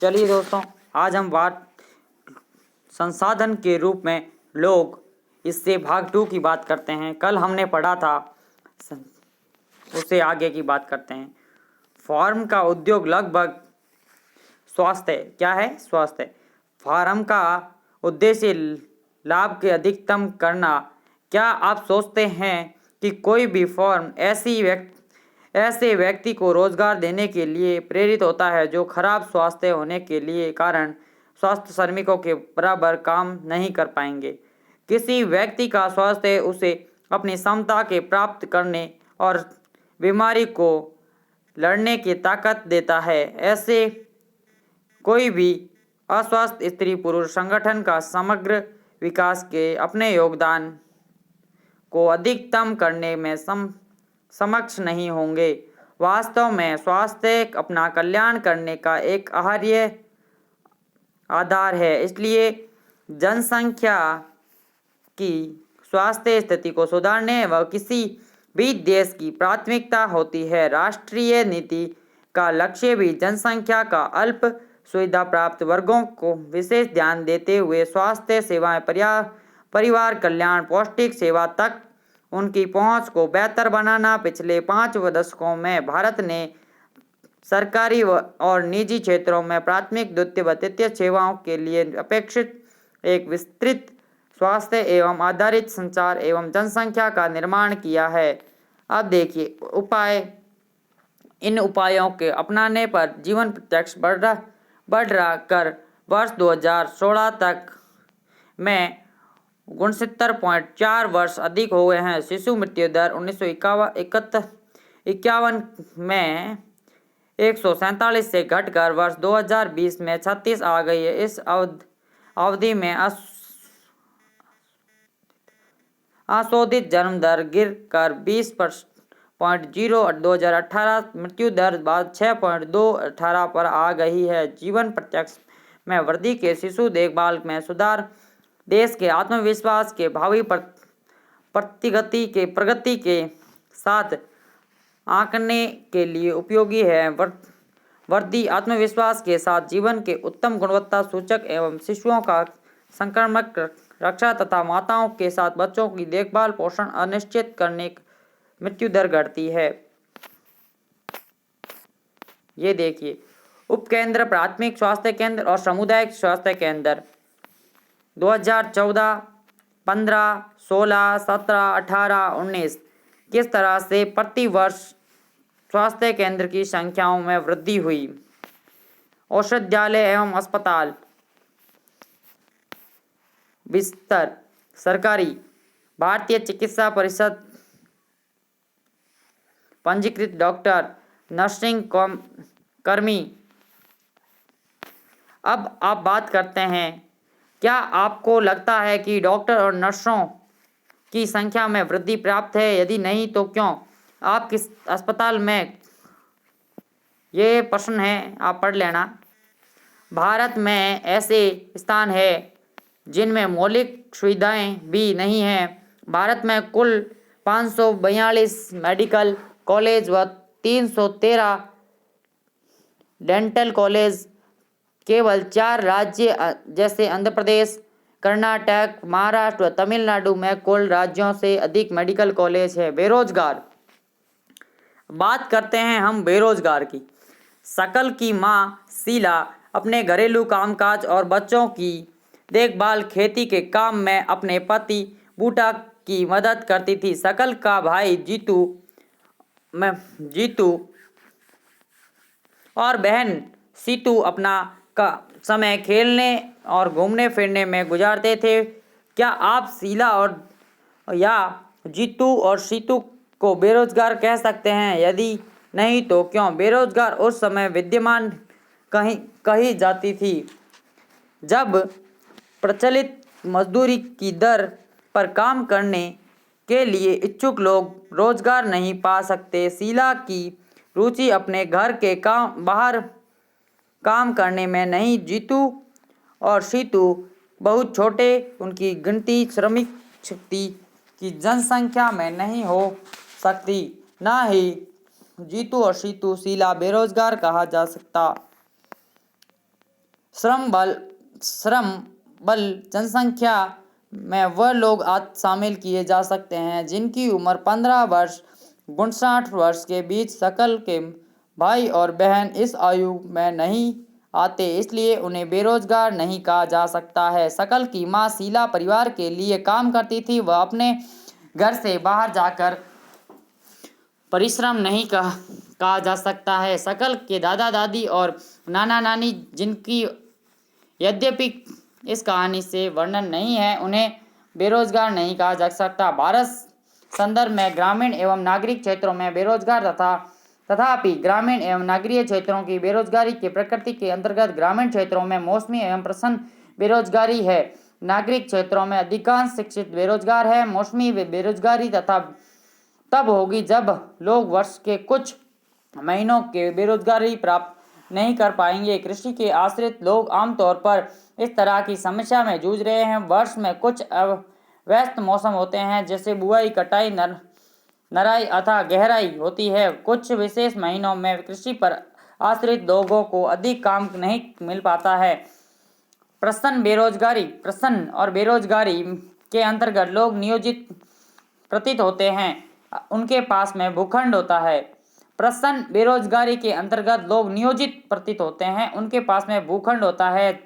चलिए दोस्तों, आज हम बात संसाधन के रूप में लोग इससे भाग 2 की बात करते हैं। कल हमने पढ़ा था, उससे आगे की बात करते हैं। फार्म का उद्योग लगभग स्वास्थ्य क्या है? स्वास्थ्य। फार्म का उद्देश्य लाभ के अधिकतम करना। क्या आप सोचते हैं कि कोई भी फर्म ऐसे व्यक्ति को रोजगार देने के लिए प्रेरित होता है जो खराब स्वास्थ्य होने के लिए कारण स्वास्थ्य श्रमिकों के बराबर काम नहीं कर पाएंगे? किसी व्यक्ति का स्वास्थ्य उसे अपनी क्षमता के प्राप्त करने और बीमारी को लड़ने की ताकत देता है। ऐसे कोई भी अस्वस्थ स्त्री पुरुष संगठन का समग्र विकास के अपने योगदान को अधिकतम करने में समक्ष नहीं होंगे। वास्तव में स्वास्थ्य अपना कल्याण करने का एक आहार्य आधार है, इसलिए जनसंख्या की स्वास्थ्य स्थिति को सुधारने व किसी भी देश की प्राथमिकता होती है। राष्ट्रीय नीति का लक्ष्य भी जनसंख्या का अल्प सुविधा प्राप्त वर्गों को विशेष ध्यान देते हुए स्वास्थ्य सेवाएं, परिवार कल्याण, पौष्टिक सेवा तक उनकी पहुंच को बेहतर बनाना। पिछले 5 दशकों में भारत ने सरकारी और निजी क्षेत्रों में प्राथमिक, द्वितीय व तृतीय सेवाओं के लिए अपेक्षित एक विस्तृत स्वास्थ्य एवं आधारित संचार एवं जनसंख्या का निर्माण किया है। अब देखिए उपाय। इन उपायों के अपनाने पर जीवन प्रत्यक्ष बढ़ रहा कर वर्ष 2016 तक में 69.4 वर्ष अधिक हो गए हैं। शिशु मृत्यु दर 1951 में 147 से घटकर वर्ष 2020 में 36 आ गई है। इस अवधि में अशोधित जन्म दर गिर कर 20.0 2018 मृत्यु दर बाद 6.218 पर आ गई है। जीवन प्रत्यक्ष में वृद्धि के शिशु देखभाल में सुधार देश के आत्मविश्वास के भावी प्रगति के साथ आंकने के लिए उपयोगी है। वृद्धि आत्मविश्वास के साथ जीवन के उत्तम गुणवत्ता सूचक एवं शिशुओं का संक्रामक रक्षा तथा माताओं के साथ बच्चों की देखभाल पोषण अनिश्चित करने मृत्यु दर घटती है। ये देखिए, उपकेंद्र, प्राथमिक स्वास्थ्य केंद्र और सामुदायिक स्वास्थ्य केंद्र 2014, 15, 16, 17, 18, 19 किस तरह से प्रति वर्ष स्वास्थ्य केंद्र की संख्याओं में वृद्धि हुई। औषधालय एवं अस्पताल, बिस्तर, सरकारी, भारतीय चिकित्सा परिषद, पंजीकृत डॉक्टर, नर्सिंग कर्मी। अब आप बात करते हैं, क्या आपको लगता है कि डॉक्टर और नर्सों की संख्या में वृद्धि प्राप्त है? यदि नहीं तो क्यों? आप किस अस्पताल में, ये प्रश्न है, आप पढ़ लेना। भारत में ऐसे स्थान हैं जिनमें मौलिक सुविधाएं भी नहीं हैं। भारत में कुल 542 मेडिकल कॉलेज व 313 डेंटल कॉलेज केवल 4 राज्य जैसे आंध्र प्रदेश, कर्नाटक, महाराष्ट्र व तमिलनाडु में कुल राज्यों से अधिक मेडिकल कॉलेज है। बेरोजगार, बात करते हैं हम बेरोजगार की। शकल की मां शीला अपने घरेलू कामकाज और बच्चों की देखभाल, खेती के काम में अपने पति बूटा की मदद करती थी। शकल का भाई जीतू और बहन सीतू अपना समय खेलने और घूमने फिरने में गुजारते थे। क्या आप शीला और या जीतू और सीतू को बेरोजगार कह सकते हैं? यदि नहीं तो क्यों? बेरोजगार उस समय विद्यमान कही जाती थी जब प्रचलित मजदूरी की दर पर काम करने के लिए इच्छुक लोग रोजगार नहीं पा सकते। शीला की रुचि अपने घर के बाहर काम करने में नहीं। जीतू और सीतू बहुत छोटे, उनकी गिनती श्रमिक शक्ति की जनसंख्या में नहीं हो सकती। ना ही जीतू और सीतू शीला बेरोजगार कहा जा सकता। श्रम बल जनसंख्या में वह लोग शामिल किए जा सकते हैं जिनकी उम्र 15 वर्ष 59 वर्ष के बीच। सकल के भाई और बहन इस आयु में नहीं आते, इसलिए उन्हें बेरोजगार नहीं कहा जा सकता है। सकल की मां शीला परिवार के लिए काम करती थी। वह अपने घर से बाहर जाकर परिश्रम नहीं कहा जा सकता है। सकल के दादा दादी और नाना नानी, जिनकी यद्यपि इस कहानी से वर्णन नहीं है, उन्हें बेरोजगार नहीं कहा जा सकता। भारत संदर्भ में ग्रामीण एवं नागरिक क्षेत्रों में बेरोजगार तथापि ग्रामीण एवं नगरीय क्षेत्रों की बेरोजगारी की प्रकृति के अंतर्गत ग्रामीण क्षेत्रों में मौसमी एवं प्रसन्न बेरोजगारी है। नागरिक क्षेत्रों में अधिकांश शिक्षित बेरोजगार है। मौसमी बेरोजगारी तब होगी जब लोग वर्ष के कुछ महीनों के बेरोजगारी प्राप्त नहीं कर पाएंगे। कृषि के आश्रित लोग आमतौर पर इस तरह की समस्या में जूझ रहे हैं। वर्ष में कुछ व्यस्त मौसम होते हैं, जैसे बुआई, कटाई, नराई अथवा गहराई होती है। कुछ विशेष महीनों में कृषि पर आश्रित लोगों को अधिक काम नहीं मिल पाता है। प्रसन्न और बेरोजगारी के अंतर्गत लोग नियोजित प्रतीत होते हैं, उनके पास में भूखंड होता है। प्रसन्न बेरोजगारी के अंतर्गत लोग नियोजित प्रतीत होते हैं, उनके पास में भूखंड होता है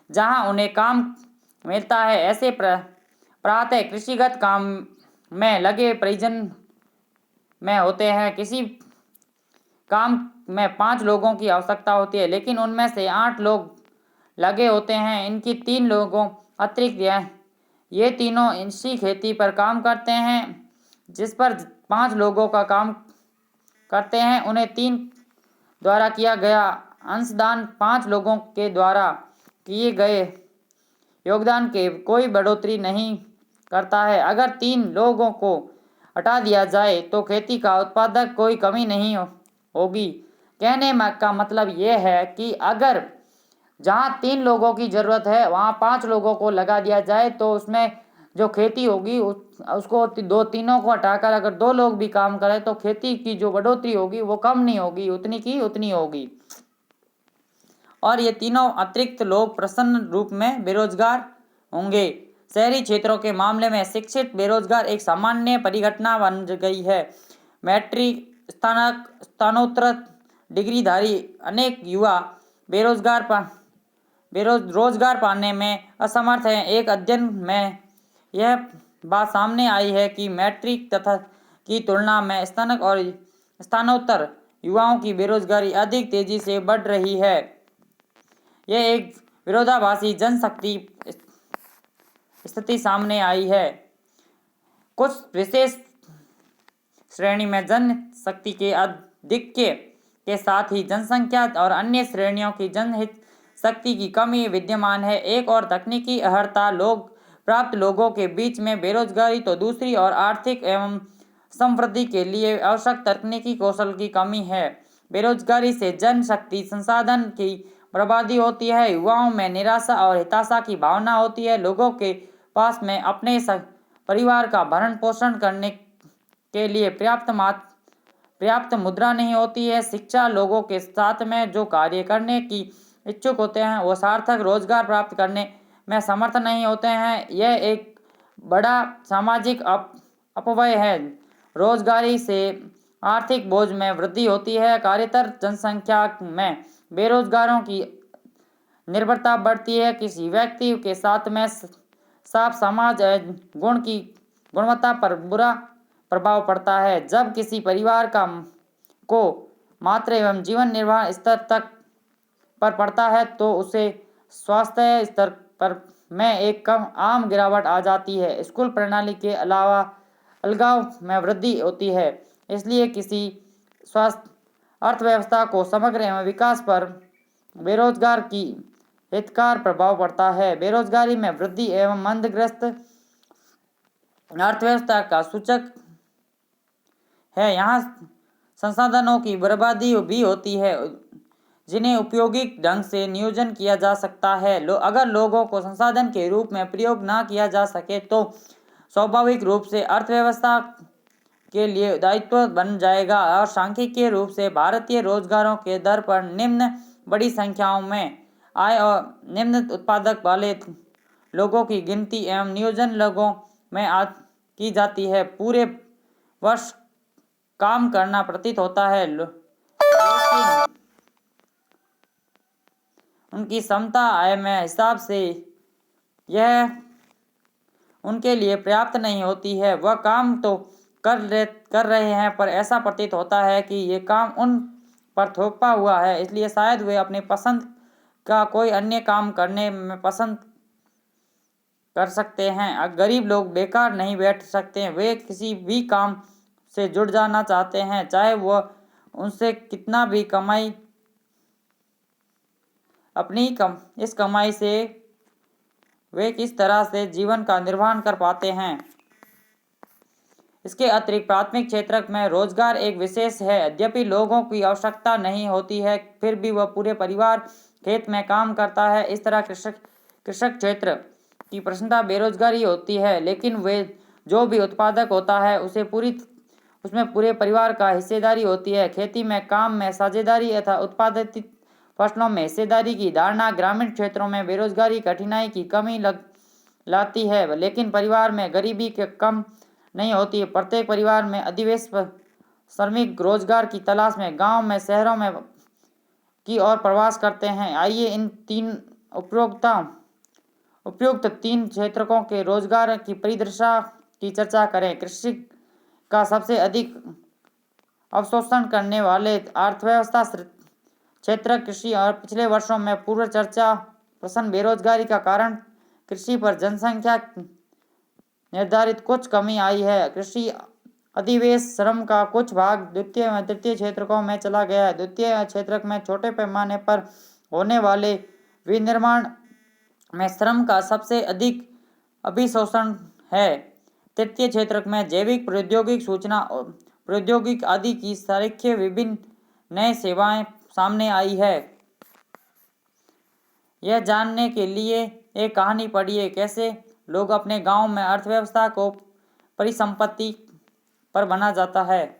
जहां उन्हें काम मिलता है। ऐसे प्रातः कृषिगत काम में लगे परिजन में होते हैं। किसी काम में 5 लोगों की आवश्यकता होती है, लेकिन उनमें से 8 लोग लगे होते हैं। इनकी 3 लोगों अतिरिक्त ये तीनों इसी खेती पर काम करते हैं जिस पर 5 लोगों का काम करते हैं। उन्हें 3 द्वारा किया गया अंशदान 5 लोगों के द्वारा किए गए योगदान के कोई बढ़ोतरी नहीं करता है। अगर 3 लोगों को हटा दिया जाए तो खेती का उत्पादक कोई कमी नहीं होगी। कहने का मतलब यह है कि अगर जहां 3 लोगों की जरूरत है वहां 5 लोगों को लगा दिया जाए तो उसमें जो खेती होगी उसको तीनों को हटाकर अगर 2 लोग भी काम करें तो खेती की जो बढ़ोतरी होगी वो कम नहीं होगी, उतनी की उतनी होगी। और ये तीनों अतिरिक्त लोग प्रसन्न रूप में बेरोजगार होंगे। शहरी क्षेत्रों के मामले में शिक्षित बेरोजगार एक सामान्य परिघटना बन गई है। मैट्रिक, स्नातकोत्तर डिग्रीधारी अनेक युवा रोजगार पाने में असमर्थ हैं। एक अध्ययन में यह बात सामने आई है कि मैट्रिक की तुलना में स्नातक और स्नातकोत्तर युवाओं की बेरोजगारी अधिक तेजी से बढ़ रही है। यह एक विरोधाभासी जनशक्ति स्थिति सामने आई है। कुछ विशेष श्रेणी में जनशक्ति के आधिक्य के साथ ही जनसंख्या और अन्य श्रेणियों की जनहित शक्ति की कमी विद्यमान है। एक और तकनीकी अर्हता प्राप्त लोगों के बीच में बेरोजगारी तो दूसरी और आर्थिक एवं समृद्धि के लिए आवश्यक तकनीकी कौशल की कमी है। बेरोजगारी से जनशक्ति संसाधन की बर्बादी होती है। युवाओं में निराशा और हताशा की भावना होती है। लोगों के पास में अपने परिवार का भरण पोषण करने के लिए पर्याप्त मुद्रा नहीं होती है। शिक्षा लोगों के साथ में जो कार्य करने की इच्छुक होते हैं वो सार्थक रोजगार प्राप्त करने में समर्थ नहीं होते हैं। यह एक बड़ा सामाजिक अपव्यय है। रोजगारी से आर्थिक बोझ में वृद्धि होती है। कार्यरत जनसंख्या में बेरोजगारों की निर्भरता बढ़ती है। किसी व्यक्ति के साथ में साफ समाज गुण की गुणवत्ता पर बुरा प्रभाव पड़ता है। जब किसी परिवार को मात्र एवं जीवन निर्वाह स्तर तक पर पड़ता है तो उसे स्वास्थ्य स्तर पर में एक कम आम गिरावट आ जाती है। स्कूल प्रणाली के अलावा अलगाव में वृद्धि होती है। इसलिए किसी स्वास्थ्य अर्थव्यवस्था को समग्र एवं विकास पर बेरोजगार की हितकार प्रभाव पड़ता है। बेरोजगारी में वृद्धि एवं मंदग्रस्त अर्थव्यवस्था का सूचक है। यहाँ संसाधनों की बर्बादी भी होती है जिन्हें उपयोगिक ढंग से नियोजन किया जा सकता है। अगर लोगों को संसाधन के रूप में प्रयोग न किया जा सके तो स्वाभाविक रूप से अर्थव्यवस्था के लिए दायित्व बन जाएगा। और सांख्यिकीय रूप से भारतीय रोजगारों के दर पर निम्न बड़ी संख्याओं में आय और निम्न उत्पादक वाले लोगों की गिनती एवं नियोजन लोगों में की जाती है। पूरे वर्ष काम करना प्रतीत होता है, लेकिन उनकी क्षमता आय में हिसाब से यह उनके लिए पर्याप्त नहीं होती है। वह काम तो कर रहे हैं, पर ऐसा प्रतीत होता है कि ये काम उन पर थोपा हुआ है, इसलिए शायद वे अपने पसंद का कोई अन्य काम करने में पसंद कर सकते हैं। गरीब लोग बेकार नहीं बैठ सकते, वे किसी भी काम से जुड़ जाना चाहते हैं, चाहे वह उनसे कितना भी कमाई। इस कमाई से वे किस तरह से जीवन का निर्वहन कर पाते हैं। इसके अतिरिक्त प्राथमिक क्षेत्र में रोजगार एक विशेष है। यद्यपि लोगों की आवश्यकता नहीं होती है, फिर भी वह पूरे परिवार खेत में काम करता है। इस तरह कृषक क्षेत्र की प्रश्नता बेरोजगारी होती है, लेकिन वे जो भी उत्पादक होता है उसमें पूरे परिवार का हिस्सेदारी होती है। खेती में काम में साझेदारी तथा उत्पादित फसलों में हिस्सेदारी की धारणा ग्रामीण क्षेत्रों में बेरोजगारी कठिनाई की कमी लाती है, लेकिन परिवार में गरीबी के कम नहीं होती है। प्रत्येक परिवार में अधिवेश श्रमिक रोजगार की तलाश में गांव में शहरों में की ओर प्रवास करते हैं। आइए इन तीन उपयुक्त तीन क्षेत्रों के रोजगार की परिदृश्य की चर्चा करें। कृषि का सबसे अधिक अवशोषण करने वाले अर्थव्यवस्था क्षेत्र कृषि और पिछले वर्षों में पूर्व चर्चा प्रश्न बेरोजगारी का कारण कृषि पर जनसंख्या निर्धारित कुछ कमी आई है। कृषि अधिवेश श्रम का कुछ भाग द्वितीय व तृतीय क्षेत्रों में चला गया है। द्वितीय क्षेत्र में छोटे पैमाने पर होने वाले विनिर्माण में श्रम का सबसे अधिक अभिशोषण है। तृतीय क्षेत्र में जैविक प्रौद्योगिकी, सूचना प्रौद्योगिकी आदि की सारीख्य विभिन्न नए सेवाएं सामने आई है। यह जानने के लिए एक कहानी पढ़िए, कैसे लोग अपने गांव में अर्थव्यवस्था को परिसंपत्ति पर बना जाता है।